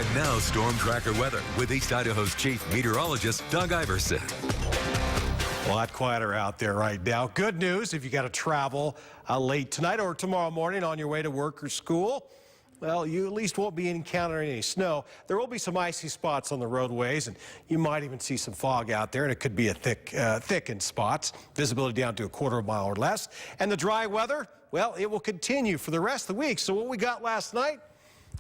And now Storm Tracker weather with East Idaho's chief meteorologist, Doug Iverson. A lot quieter out there right now. Good news if you got to travel late tonight or tomorrow morning on your way to work or school. Well, you at least won't be encountering any snow. There will be some icy spots on the roadways, and you might even see some fog out there, and it could be a thick in spots. Visibility down to a quarter of a mile or less. And the dry weather, well, it will continue for the rest of the week. So what we got last night,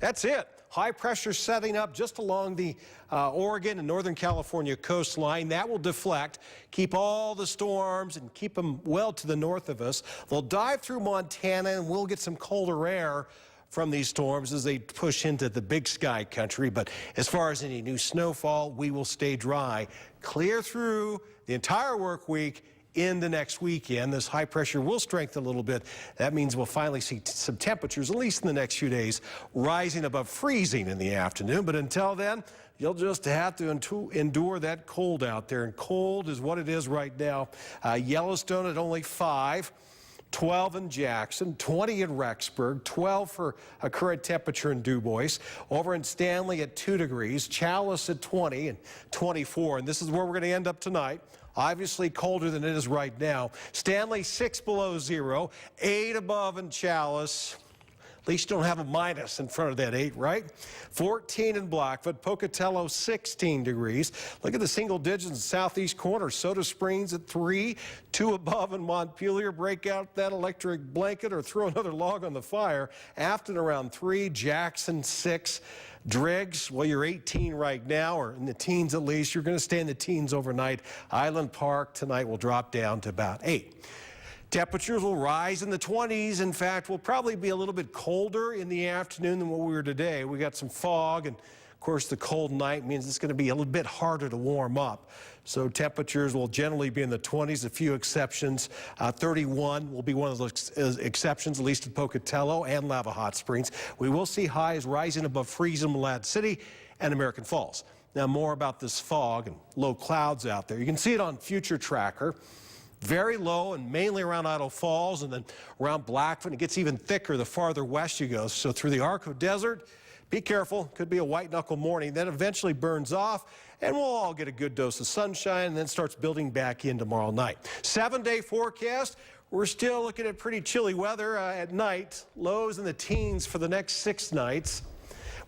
that's it. High pressure setting up just along the Oregon and Northern California coastline. That will deflect, keep all the storms and keep them well to the north of us. They'll dive through Montana, and we'll get some colder air from these storms as they push into the big sky country. But as far as any new snowfall, we will stay dry, clear through the entire work week into next weekend. This high pressure will strengthen a little bit. That means we'll finally see some temperatures, at least in the next few days, rising above freezing in the afternoon. But until then, you'll just have to endure that cold out there. And cold is what it is right now. Yellowstone at only 5. 12 in Jackson, 20 in Rexburg, 12 for a current temperature in DuBois. Over in Stanley at 2 degrees, Chalice at 20 and 24. And this is where we're going to end up tonight. Obviously colder than it is right now. Stanley 6 below 0, 8 above in Chalice. At least you don't have a minus in front of that 8, right? 14 in Blackfoot, Pocatello 16 degrees. Look at the single digits in southeast corner. Soda Springs at 3, 2 above in Montpelier. Break out that electric blanket or throw another log on the fire. Afton around 3, Jackson 6. Driggs, well, you're 18 right now, or in the teens at least. You're going to stay in the teens overnight. Island Park tonight will drop down to about 8. Temperatures will rise in the 20s. In fact, we'll probably be a little bit colder in the afternoon than what we were today. We got some fog, and of course the cold night means it's going to be a little bit harder to warm up. So temperatures will generally be in the 20s, a few exceptions. 31 will be one of those exceptions, at least in Pocatello and Lava Hot Springs. We will see highs rising above freezing in Malad City and American Falls. Now more about this fog and low clouds out there. You can see it on Future Tracker. Very low and mainly around Idaho Falls and then around Blackfoot. It gets even thicker the farther west you go. So through the Arco Desert, be careful. Could be a white knuckle morning. Then eventually burns off and we'll all get a good dose of sunshine and then starts building back in tomorrow night. 7-day forecast. We're still looking at pretty chilly weather at night. Lows in the teens for the next 6 nights.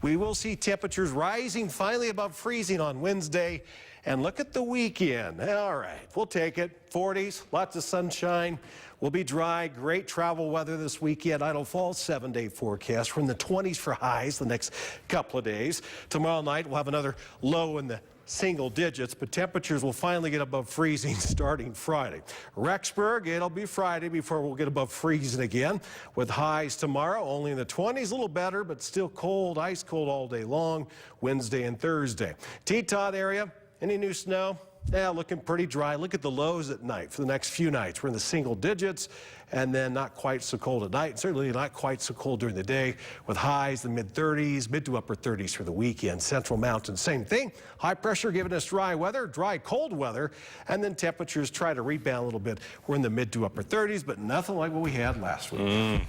We will see temperatures rising finally above freezing on Wednesday. And look at the weekend. All right, we'll take it. 40s, lots of sunshine. We'll be dry. Great travel weather this weekend. Idaho Falls 7-day forecast. We're in the 20s for highs the next couple of days. Tomorrow night we'll have another low in the single digits, but temperatures will finally get above freezing starting Friday. Rexburg, it'll be Friday before we'll get above freezing again, with highs tomorrow only in the 20s, a little better, but still cold, ice cold all day long, Wednesday and Thursday. Teton area, any new snow? Yeah, looking pretty dry. Look at the lows at night for the next few nights. We're in the single digits and then not quite so cold at night. Certainly not quite so cold during the day with highs in the mid-30s, mid to upper 30s for the weekend. Central Mountains, same thing. High pressure giving us dry weather, dry cold weather, and then temperatures try to rebound a little bit. We're in the mid to upper 30s, but nothing like what we had last week.